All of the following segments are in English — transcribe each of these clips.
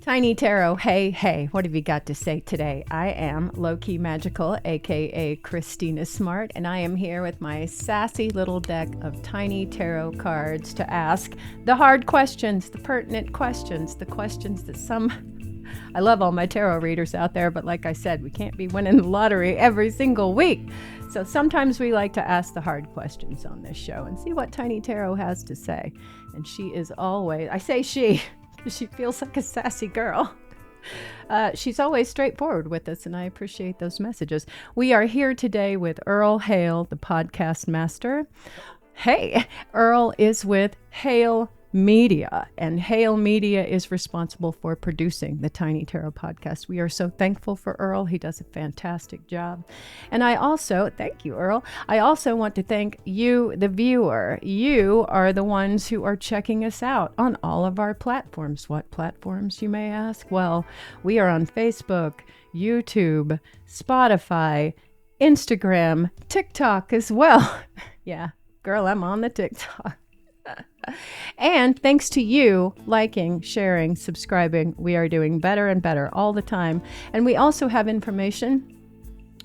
Tiny Tarot, hey, hey, what have you got to say today? I am Low-Key Magical, aka Christina Smart, and I am here with my sassy little deck of tiny tarot cards to ask the hard questions, the pertinent questions, the questions that I love all my tarot readers out there, but like I said, we can't be winning the lottery every single week. So sometimes we like to ask the hard questions on this show and see what Tiny Tarot has to say. And she is always, I say she feels like a sassy girl. She's always straightforward with us, and I appreciate those messages. We are here today with Earl Hale, the podcast master. Hey, Earl is with Hale Media, and Hale Media is responsible for producing the Tiny Tarot podcast. We are so thankful for Earl. He does a fantastic job. And thank you, Earl. I also want to thank you, the viewer. You are the ones who are checking us out on all of our platforms. What platforms, you may ask? Well, we are on Facebook, YouTube, Spotify, Instagram, TikTok as well. Yeah, girl, I'm on the TikTok. And thanks to you liking, sharing, subscribing, we are doing better and better all the time. And we also have information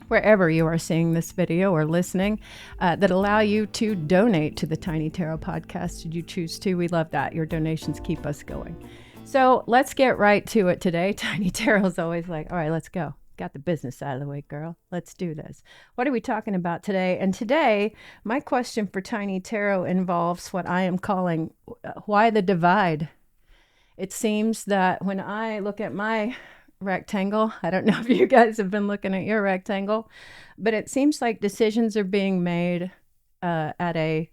wherever you are seeing this video or listening that allow you to donate to the Tiny Tarot podcast should you choose to. We love that. Your donations keep us going. So let's get right to it today. Tiny Tarot is always like, all right, let's go. Got the business out of the way, girl. Let's do this. What are we talking about today? And today, my question for Tiny Tarot involves what I am calling why the divide. It seems that when I look at my rectangle, I don't know if you guys have been looking at your rectangle, but it seems like decisions are being made at a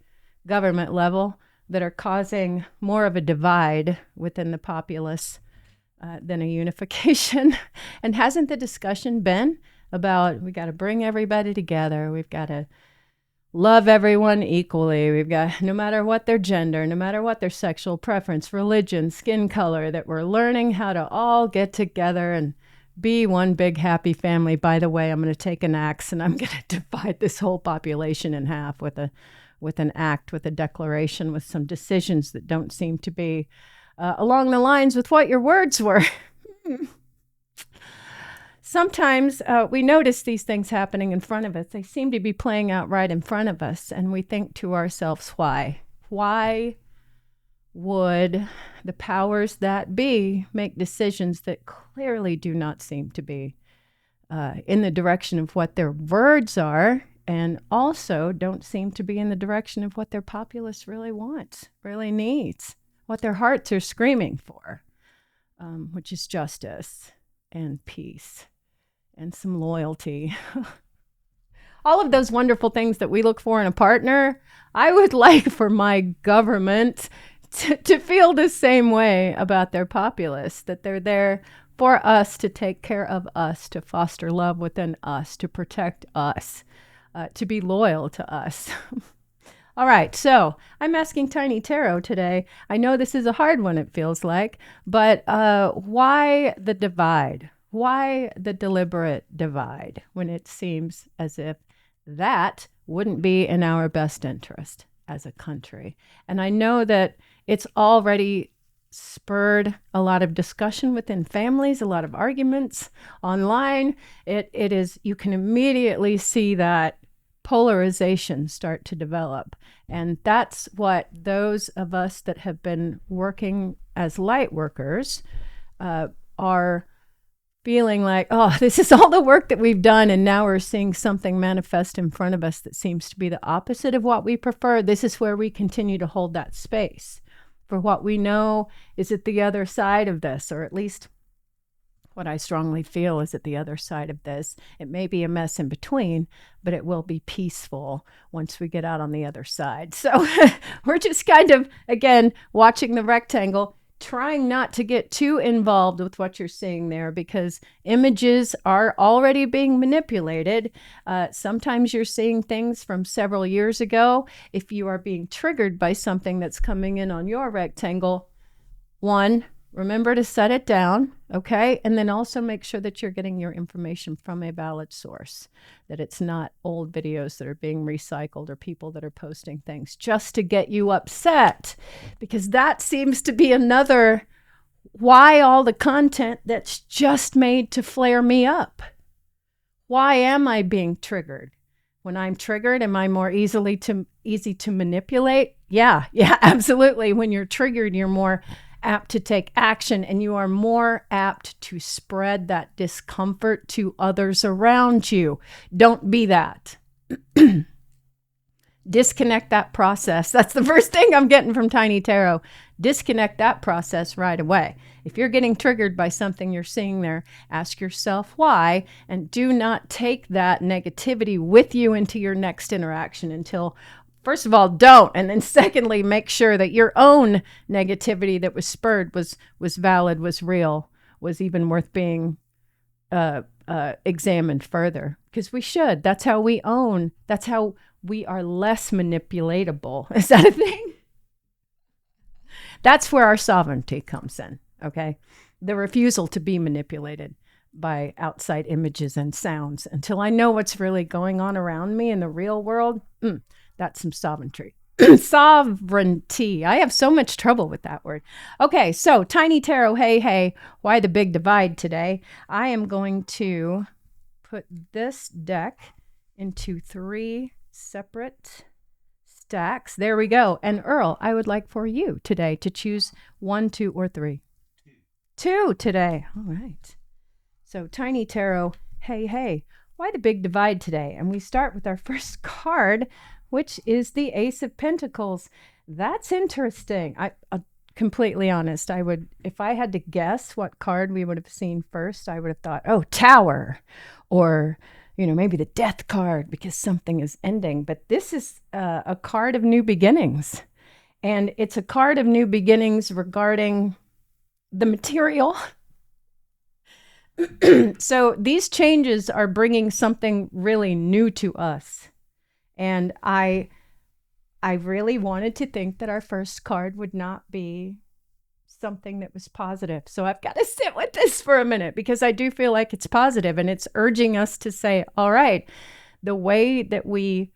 government level that are causing more of a divide within the populace than a unification. And hasn't the discussion been about we got to bring everybody together, we've got to love everyone equally, we've got, no matter what their gender, no matter what their sexual preference, religion, skin color, that we're learning how to all get together and be one big happy family. By the way, I'm going to take an axe and I'm going to divide this whole population in half with an act, with a declaration, with some decisions that don't seem to be along the lines with what your words were. Sometimes we notice these things happening in front of us. They seem to be playing out right in front of us, and we think to ourselves, why? Why would the powers that be make decisions that clearly do not seem to be in the direction of what their words are, and also don't seem to be in the direction of what their populace really wants, really needs? What their hearts are screaming for, which is justice and peace and some loyalty. All of those wonderful things that we look for in a partner, I would like for my government to feel the same way about their populace, that they're there for us, to take care of us, to foster love within us, to protect us, to be loyal to us. All right, so I'm asking Tiny Tarot today. I know this is a hard one, it feels like, but why the divide? Why the deliberate divide when it seems as if that wouldn't be in our best interest as a country? And I know that it's already spurred a lot of discussion within families, a lot of arguments online. It is, you can immediately see that polarization start to develop. And that's what those of us that have been working as light workers are feeling like, oh, this is all the work that we've done, and now we're seeing something manifest in front of us that seems to be the opposite of what we prefer. This is where we continue to hold that space for what we know is at the other side of this, or at least what I strongly feel is at the other side of this. It may be a mess in between, but it will be peaceful once we get out on the other side. So we're just kind of, again, watching the rectangle, trying not to get too involved with what you're seeing there, because images are already being manipulated. Sometimes you're seeing things from several years ago. If you are being triggered by something that's coming in on your rectangle, one, remember to set it down, okay? And then also make sure that you're getting your information from a valid source, that it's not old videos that are being recycled or people that are posting things just to get you upset, because that seems to be another Why all the content that's just made to flare me up? Why am I being triggered? When I'm triggered, am I more easy to manipulate? Yeah, absolutely. When you're triggered, you're more apt to take action, and you are more apt to spread that discomfort to others around you. Don't be that. Disconnect that process. That's the first thing I'm getting from Tiny Tarot. Disconnect that process right away. If you're getting triggered by something you're seeing there, ask yourself why, and do not take that negativity with you into your next interaction until, first of all, don't. And then secondly, make sure that your own negativity that was spurred was valid, was real, was even worth being examined further. Because we should. That's how we own. That's how we are less manipulatable. Is that a thing? That's where our sovereignty comes in, okay? The refusal to be manipulated by outside images and sounds until I know what's really going on around me in the real world. That's some sovereignty. Sovereignty. I have so much trouble with that word. Okay, so Tiny Tarot, hey, why the big divide today? I am going to put this deck into 3 separate stacks. There we go. And Earl, I would like for you today to choose 1, 2, or 3. 2 today. All right. So Tiny Tarot, hey, why the big divide today? And we start with our first card, which is the Ace of Pentacles. That's interesting. I'm completely honest. I would, if I had to guess what card we would have seen first, I would have thought, oh, Tower, or maybe the Death card because something is ending. But this is a card of new beginnings. And it's a card of new beginnings regarding the material. So these changes are bringing something really new to us. And I really wanted to think that our first card would not be something that was positive. So I've got to sit with this for a minute because I do feel like it's positive, and it's urging us to say, all right, the way that we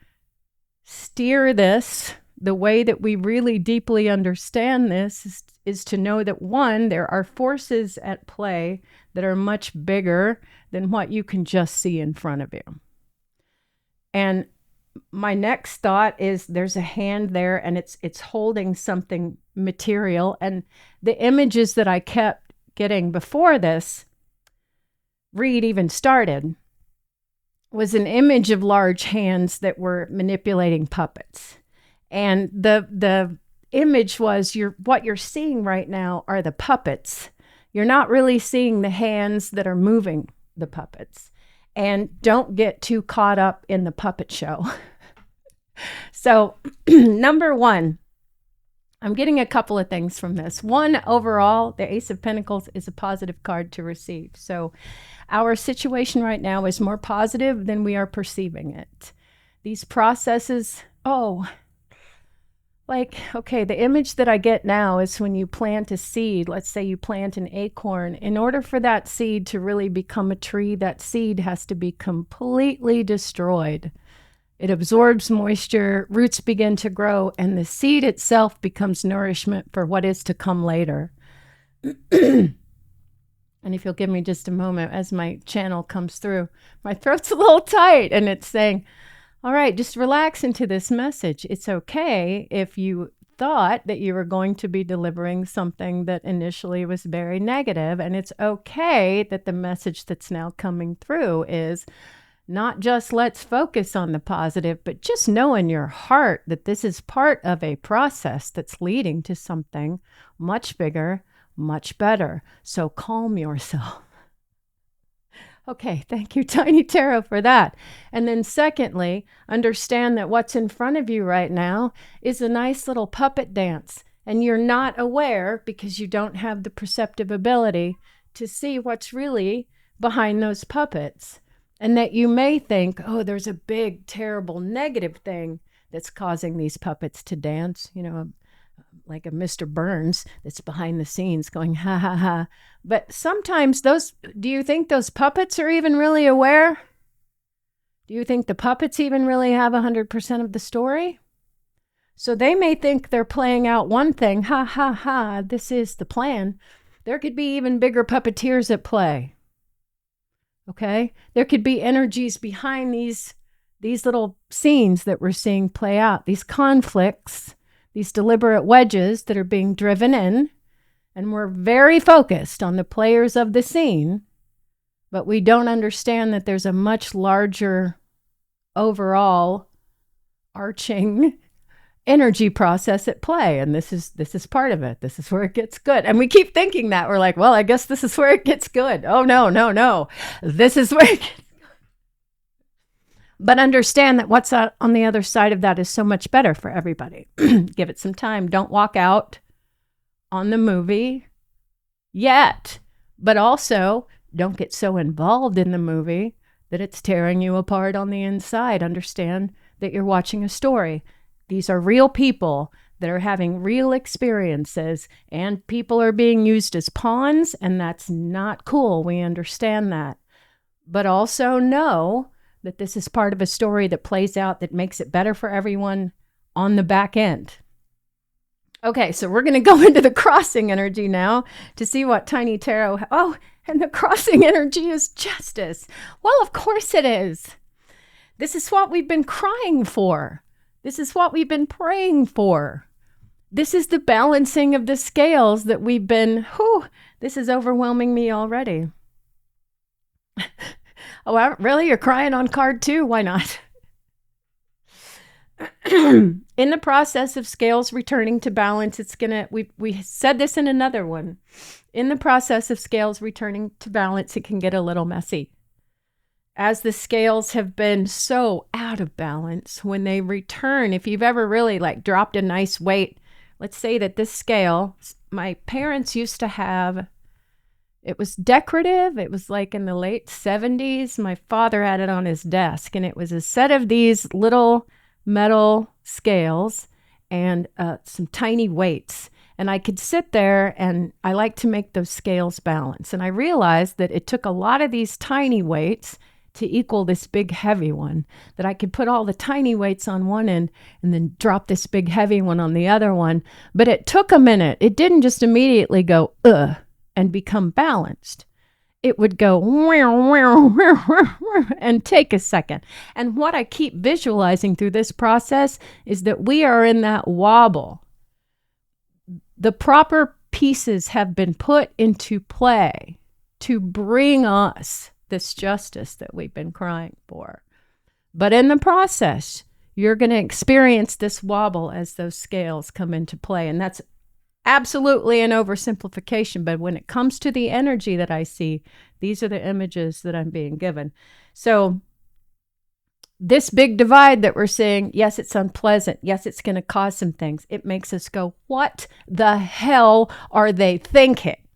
steer this, the way that we really deeply understand this is to know that, one, there are forces at play that are much bigger than what you can just see in front of you. And my next thought is there's a hand there, and it's holding something material. And the images that I kept getting before this read even started was an image of large hands that were manipulating puppets. And the image was what you're seeing right now are the puppets. You're not really seeing the hands that are moving the puppets. And don't get too caught up in the puppet show. So, number 1, I'm getting a couple of things from this. 1, overall, the Ace of Pentacles is a positive card to receive. So our situation right now is more positive than we are perceiving it. These processes, the image that I get now is when you plant a seed. Let's say you plant an acorn. In order for that seed to really become a tree, that seed has to be completely destroyed. It absorbs moisture, roots begin to grow, and the seed itself becomes nourishment for what is to come later. And if you'll give me just a moment as my channel comes through, my throat's a little tight, and it's saying, all right, just relax into this message. It's okay if you thought that you were going to be delivering something that initially was very negative, and it's okay that the message that's now coming through is not just let's focus on the positive, but just know in your heart that this is part of a process that's leading to something much bigger, much better. So calm yourself. Okay, thank you, Tiny Tarot, for that. And then secondly, understand that what's in front of you right now is a nice little puppet dance. And you're not aware because you don't have the perceptive ability to see what's really behind those puppets. And that you may think, oh, there's a big, terrible, negative thing that's causing these puppets to dance, like a Mr. Burns that's behind the scenes going, ha, ha, ha. But sometimes do you think those puppets are even really aware? Do you think the puppets even really have 100% of the story? So they may think they're playing out one thing, ha, ha, ha, this is the plan. There could be even bigger puppeteers at play. Okay? There could be energies behind these little scenes that we're seeing play out, these conflicts, these deliberate wedges that are being driven in, and we're very focused on the players of the scene, but we don't understand that there's a much larger overall arching energy process at play, and this is part of it. This is where it gets good. And we keep thinking that. We're like, well, I guess this is where it gets good. Oh, no. This is where it gets good. But understand that what's on the other side of that is so much better for everybody. Give it some time. Don't walk out on the movie yet. But also, don't get so involved in the movie that it's tearing you apart on the inside. Understand that you're watching a story. These are real people that are having real experiences, and people are being used as pawns, and that's not cool. We understand that. But also know that this is part of a story that plays out that makes it better for everyone on the back end. Okay, so we're going to go into the crossing energy now to see what Tiny Tarot... Oh, and the crossing energy is justice. Well, of course it is. This is what we've been crying for. This is what we've been praying for. This is the balancing of the scales that we've been... this is overwhelming me already. Oh, really? You're crying on card 2? Why not? In the process of scales returning to balance, it's gonna, we said this in another one. In the process of scales returning to balance, it can get a little messy. As the scales have been so out of balance, when they return, if you've ever really dropped a nice weight, let's say that this scale, my parents used to have, it was decorative. It was in the late 70s. My father had it on his desk, and it was a set of these little metal scales and some tiny weights. And I could sit there, and I like to make those scales balance. And I realized that it took a lot of these tiny weights to equal this big heavy one, that I could put all the tiny weights on one end and then drop this big heavy one on the other one. But it took a minute. It didn't just immediately go, and become balanced. It would go and take a second. And what I keep visualizing through this process is that we are in that wobble. The proper pieces have been put into play to bring us this justice that we've been crying for. But in the process, you're going to experience this wobble as those scales come into play. And that's absolutely an oversimplification, but when it comes to the energy that I see, these are the images that I'm being given. So this big divide that we're seeing, yes, it's unpleasant. Yes, it's going to cause some things. It makes us go, what the hell are they thinking?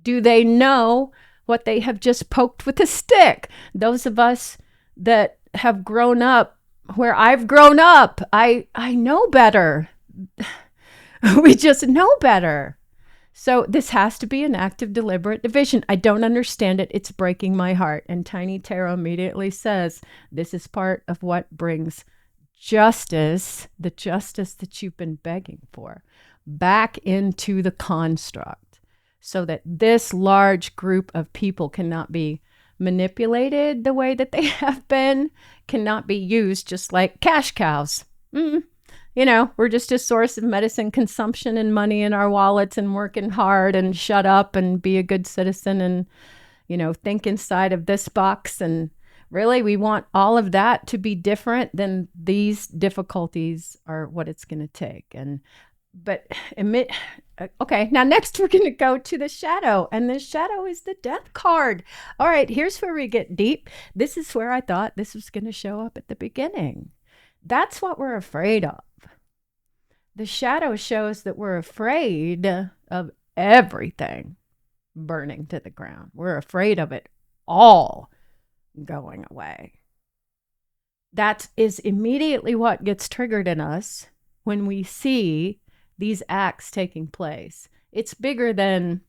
Do they know what they have just poked with a stick? Those of us that have grown up where I've grown up, I know better. We just know better. So this has to be an act of deliberate division. I don't understand it. It's breaking my heart. And Tiny Tarot immediately says, this is part of what brings justice, the justice that you've been begging for, back into the construct so that this large group of people cannot be manipulated the way that they have been, cannot be used just like cash cows. We're just a source of medicine consumption and money in our wallets and working hard and shut up and be a good citizen and, think inside of this box. And really, we want all of that to be different than these difficulties are what it's going to take. Okay, now next we're going to go to the shadow, and the shadow is the death card. All right, here's where we get deep. This is where I thought this was going to show up at the beginning. That's what we're afraid of. The shadow shows that we're afraid of everything burning to the ground. We're afraid of it all going away. That is immediately what gets triggered in us when we see these acts taking place. It's bigger than,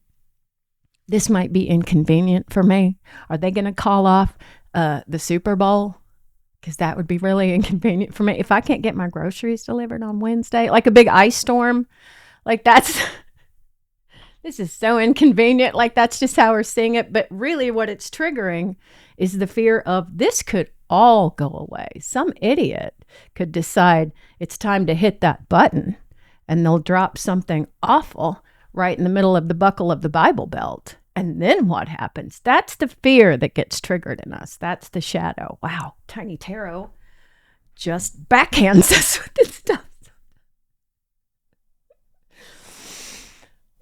this might be inconvenient for me. Are they going to call off the Super Bowl? Because that would be really inconvenient for me. If I can't get my groceries delivered on Wednesday, like a big ice storm, that's This is so inconvenient. Like, that's just how we're seeing it. But really, what it's triggering is the fear of this could all go away. Some idiot could decide it's time to hit that button and they'll drop something awful right in the middle of the buckle of the Bible belt. And then what happens? That's the fear that gets triggered in us. That's the shadow. Wow, Tiny Tarot just backhands us with this stuff.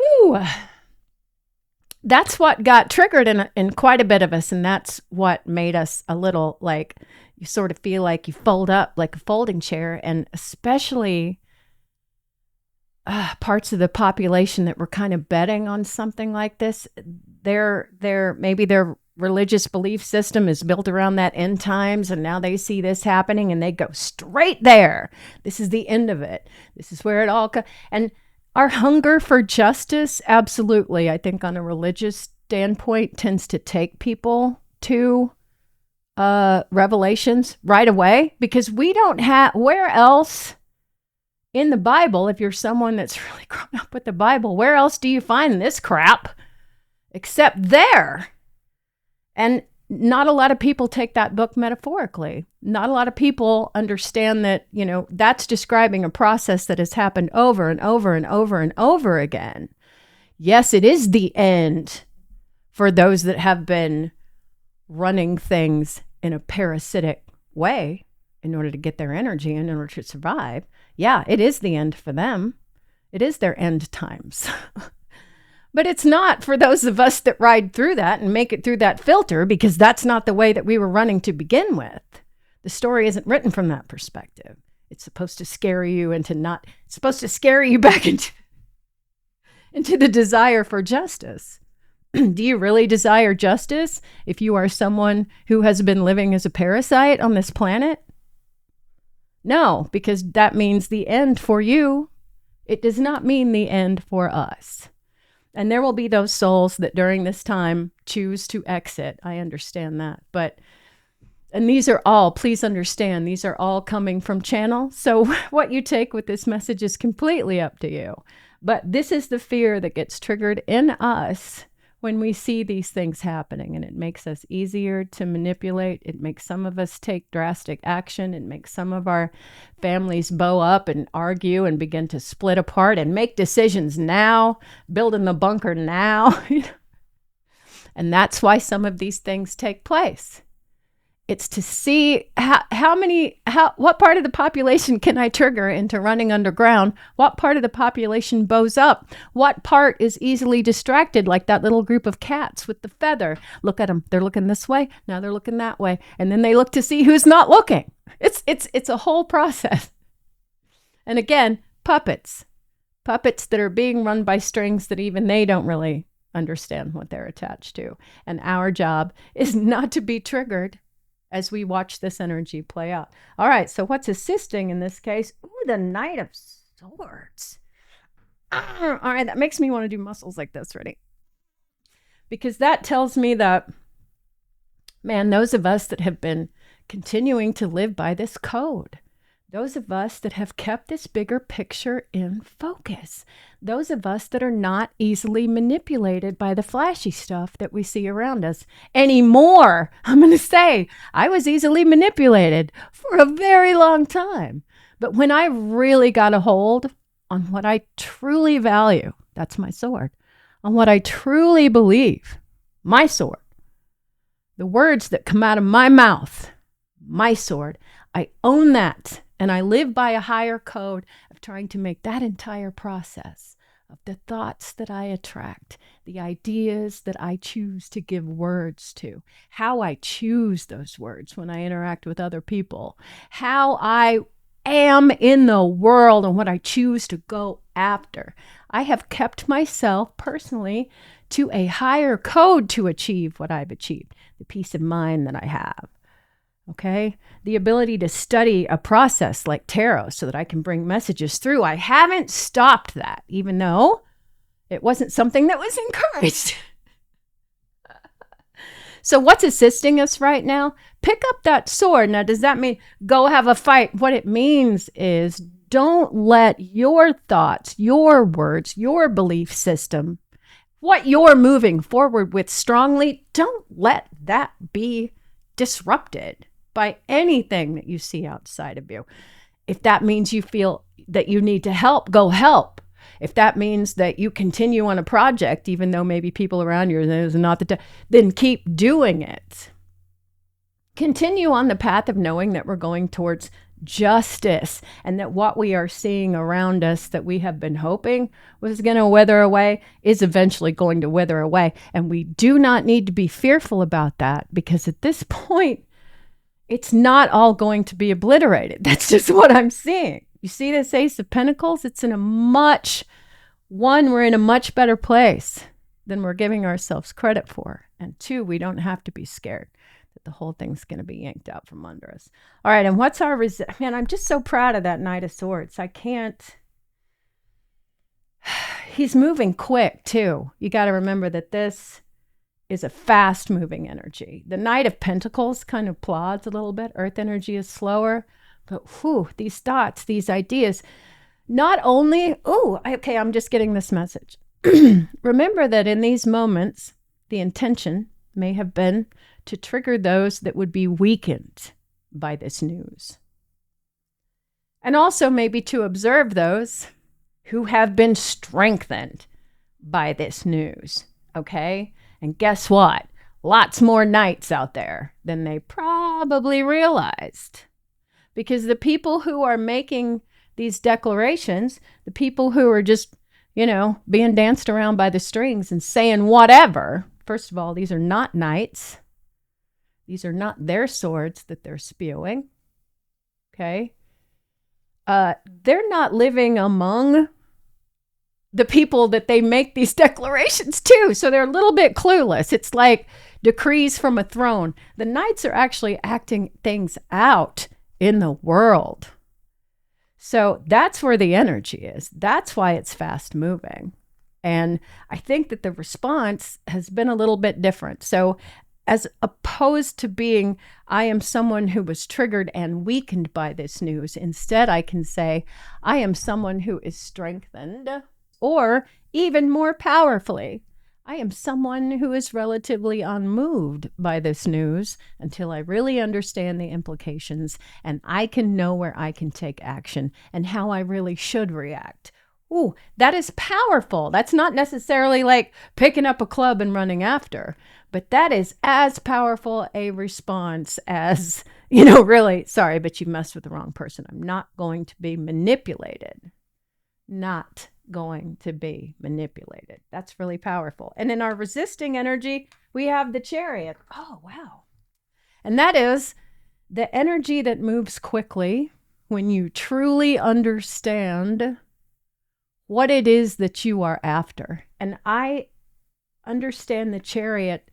Ooh. That's what got triggered in quite a bit of us. And that's what made us a little like, you sort of feel like you fold up like a folding chair. And especially parts of the population that were kind of betting on something like this, maybe their religious belief system is built around that end times, and now they see this happening and they go straight there. This is the end of it. This is where it all comes. And our hunger for justice, absolutely, I think on a religious standpoint, tends to take people to Revelations right away, because we don't have, where else in the Bible, if you're someone that's really grown up with the Bible, where else do you find this crap except there? And not a lot of people take that book metaphorically. Not a lot of people understand that, that's describing a process that has happened over and over and over and over again. Yes, it is the end for those that have been running things in a parasitic way in order to get their energy and in order to survive. Yeah, it is the end for them. It is their end times. But it's not for those of us that ride through that and make it through that filter, because that's not the way that we were running to begin with. The story isn't written from that perspective. It's supposed to scare you it's supposed to scare you back into the desire for justice. Do you really desire justice if you are someone who has been living as a parasite on this planet? No, because that means the end for you. It does not mean the end for us. And there will be those souls that during this time choose to exit. I understand that. And these are all, please understand, these are all coming from channel. So what you take with this message is completely up to you. But this is the fear that gets triggered in us when we see these things happening, and it makes us easier to manipulate. It makes some of us take drastic action. It makes some of our families bow up and argue and begin to split apart and make decisions now, build in the bunker now. And that's why some of these things take place. It's to see what part of the population can I trigger into running underground? What part of the population bows up? What part is easily distracted, like that little group of cats with the feather? Look at them. They're looking this way. Now they're looking that way. And then they look to see who's not looking. It's a whole process. And again, puppets that are being run by strings that even they don't really understand what they're attached to. And our job is not to be triggered as we watch this energy play out. All right, so what's assisting in this case? Ooh, the Knight of Swords. All right, that makes me want to do muscles like this. Ready? Because that tells me that, man, those of us that have been continuing to live by this code, those of us that have kept this bigger picture in focus, those of us that are not easily manipulated by the flashy stuff that we see around us anymore. I'm going to say I was easily manipulated for a very long time. But when I really got a hold on what I truly value, that's my sword, on what I truly believe, my sword, the words that come out of my mouth, my sword, I own that. And I live by a higher code of trying to make that entire process of the thoughts that I attract, the ideas that I choose to give words to, how I choose those words when I interact with other people, how I am in the world and what I choose to go after. I have kept myself personally to a higher code to achieve what I've achieved, the peace of mind that I have. Okay, the ability to study a process like tarot so that I can bring messages through. I haven't stopped that, even though it wasn't something that was encouraged. So what's assisting us right now? Pick up that sword. Now, does that mean go have a fight? What it means is don't let your thoughts, your words, your belief system what you're moving forward with strongly, don't let that be disrupted by anything that you see outside of you. If that means you feel that you need to help, go help. If that means that you continue on a project, even though maybe people around you is not then keep doing it. Continue on the path of knowing that we're going towards justice, and that what we are seeing around us that we have been hoping was going to wither away is eventually going to wither away. And we do not need to be fearful about that, because at this point, it's not all going to be obliterated. That's just what I'm seeing. You see this Ace of Pentacles? It's in we're in a much better place than we're giving ourselves credit for. And two, we don't have to be scared that the whole thing's going to be yanked out from under us. All right, and what's our man, I'm just so proud of that Knight of Swords. I can't. He's moving quick, too. You got to remember that this is a fast-moving energy. The Knight of Pentacles kind of plods a little bit. Earth energy is slower. But these thoughts, these ideas, not only, okay, I'm just getting this message. Remember that in these moments, the intention may have been to trigger those that would be weakened by this news. And also maybe to observe those who have been strengthened by this news, okay? And guess what? Lots more knights out there than they probably realized. Because the people who are making these declarations, the people who are just, being danced around by the strings and saying whatever, first of all, these are not knights. These are not their swords that they're spewing. Okay? They're not living among the people that they make these declarations to. So they're a little bit clueless. It's like decrees from a throne. The knights are actually acting things out in the world. So that's where the energy is. That's why it's fast moving. And I think that the response has been a little bit different. So as opposed to being, I am someone who was triggered and weakened by this news, instead I can say, I am someone who is strengthened, or even more powerfully, I am someone who is relatively unmoved by this news until I really understand the implications and I can know where I can take action and how I really should react. Ooh, that is powerful. That's not necessarily like picking up a club and running after, but that is as powerful a response as, really, sorry, but you messed with the wrong person. I'm not going to be manipulated. Not going to be manipulated. That's really powerful. And in our resisting energy, we have the Chariot. Oh, wow. And that is the energy that moves quickly when you truly understand what it is that you are after. And I understand the Chariot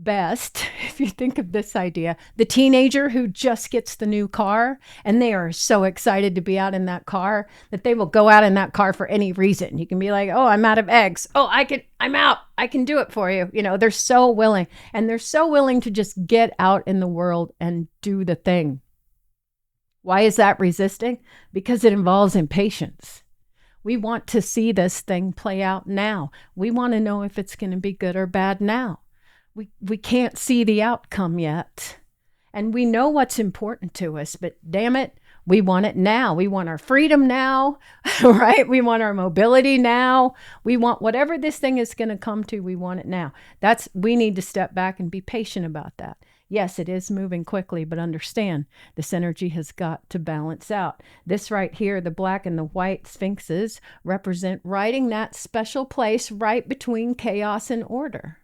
best if you think of this idea. The teenager who just gets the new car and they are so excited to be out in that car that they will go out in that car for any reason. You can be like, oh, I'm out of eggs. Oh, I'm out. I can do it for you. They're so willing, and they're so willing to just get out in the world and do the thing. Why is that resisting? Because it involves impatience. We want to see this thing play out now. We want to know if it's going to be good or bad now. We can't see the outcome yet. And we know what's important to us, but damn it, we want it now. We want our freedom now, right? We want our mobility now. We want whatever this thing is going to come to, we want it now. We need to step back and be patient about that. Yes, it is moving quickly, but understand this energy has got to balance out. This right here, the black and the white sphinxes represent riding that special place right between chaos and order.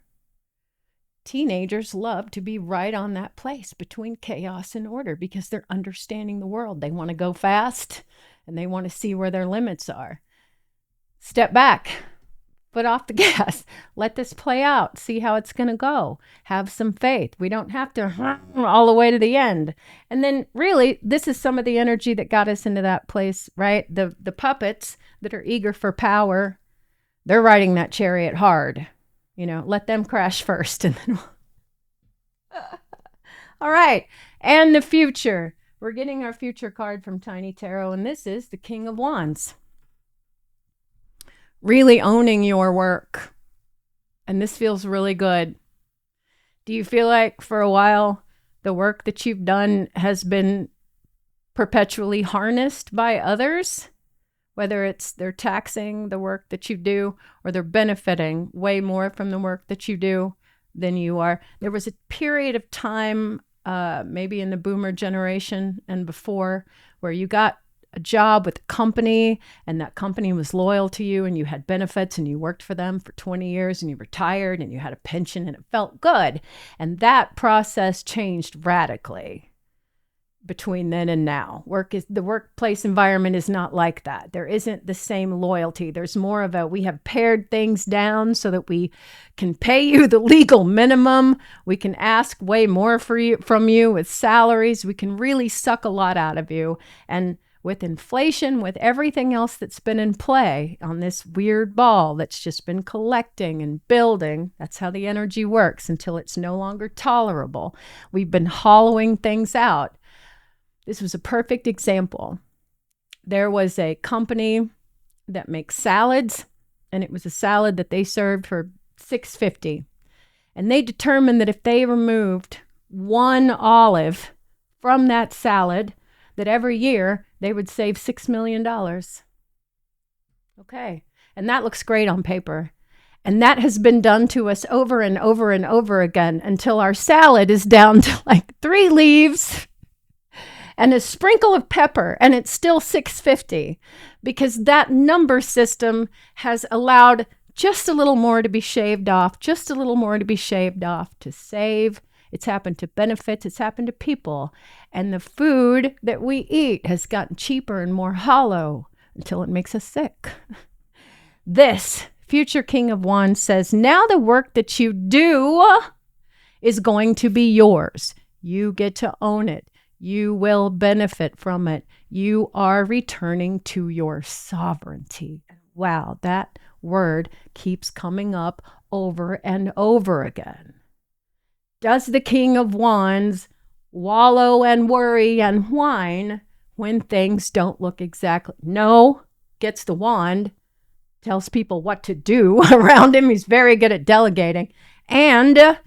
Teenagers love to be right on that place between chaos and order because they're understanding the world. They want to go fast and they want to see where their limits are. Step back, foot off the gas, let this play out, see how it's going to go. Have some faith. We don't have to all the way to the end. And then really, this is some of the energy that got us into that place, right? The puppets that are eager for power, they're riding that chariot hard. Let them crash first. And then all right. And the future. We're getting our future card from Tiny Tarot, and this is the King of Wands. Really owning your work. And this feels really good. Do you feel like for a while the work that you've done has been perpetually harnessed by others? Whether it's they're taxing the work that you do or they're benefiting way more from the work that you do than you are. There was a period of time, maybe in the boomer generation and before, where you got a job with a company and that company was loyal to you and you had benefits and you worked for them for 20 years and you retired and you had a pension and it felt good. And that process changed radically between then and now. The workplace environment is not like that. There isn't the same loyalty. There's more of a, we have pared things down so that we can pay you the legal minimum. We can ask way more from you with salaries. We can really suck a lot out of you. And with inflation, with everything else that's been in play on this weird ball that's just been collecting and building, that's how the energy works until it's no longer tolerable. We've been hollowing things out. This was a perfect example. There was a company that makes salads, and it was a salad that they served for $6.50. And they determined that if they removed one olive from that salad, that every year they would save $6 million. Okay. And that looks great on paper. And that has been done to us over and over and over again until our salad is down to like 3 leaves and a sprinkle of pepper, and it's still $6.50 because that number system has allowed just a little more to be shaved off, just a little more to be shaved off to save. It's happened to benefits. It's happened to people. And the food that we eat has gotten cheaper and more hollow until it makes us sick. This future King of Wands says, now the work that you do is going to be yours. You get to own it. You will benefit from it. You are returning to your sovereignty. Wow, that word keeps coming up over and over again. Does the King of Wands wallow and worry and whine when things don't look exactly? No, gets the wand, tells people what to do around him. He's very good at delegating and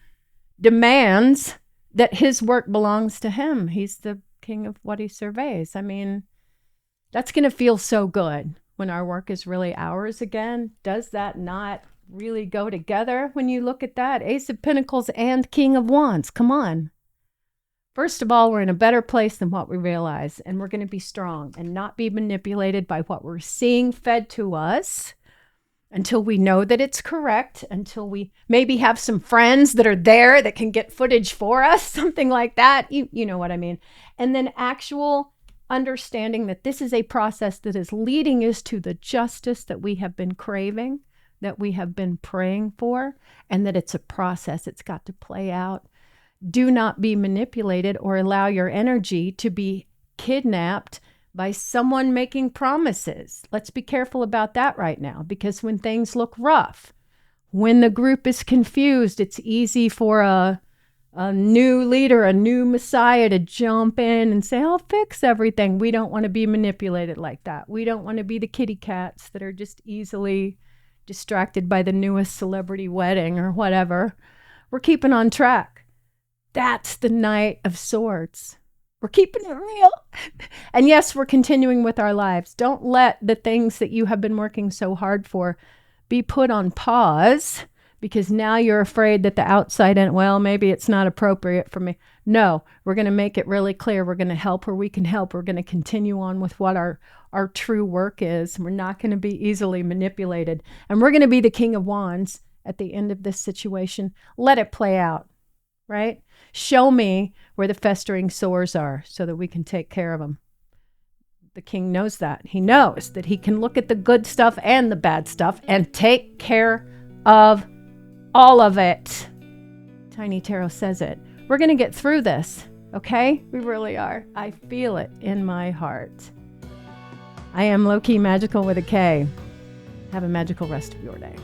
demands that his work belongs to him. He's the king of what he surveys. I mean, that's going to feel so good when our work is really ours again. Does that not really go together when you look at that? Ace of Pentacles and King of Wands. Come on. First of all, we're in a better place than what we realize, and we're going to be strong and not be manipulated by what we're seeing fed to us until we know that it's correct, until we maybe have some friends that are there that can get footage for us, something like that. You know what I mean? And then actual understanding that this is a process that is leading us to the justice that we have been craving, that we have been praying for, and that it's a process. It's got to play out. Do not be manipulated or allow your energy to be kidnapped by someone making promises. Let's be careful about that right now, because when things look rough, when the group is confused, it's easy for a new leader, a new messiah to jump in and say, I'll fix everything. We don't want to be manipulated like that. We don't want to be the kitty cats that are just easily distracted by the newest celebrity wedding or whatever. We're keeping on track. That's the Knight of Swords. We're keeping it real. And yes, we're continuing with our lives. Don't let the things that you have been working so hard for be put on pause because now you're afraid that the outside end, well, maybe it's not appropriate for me. No, we're going to make it really clear. We're going to help where we can help. We're going to continue on with what our true work is. We're not going to be easily manipulated. And we're going to be the King of Wands at the end of this situation. Let it play out, right? Show me where the festering sores are so that we can take care of them. The king knows that. He knows that he can look at the good stuff and the bad stuff and take care of all of it. Tiny Tarot says it. We're going to get through this, okay? We really are. I feel it in my heart. I am Low Key Magical with a K. Have a magical rest of your day.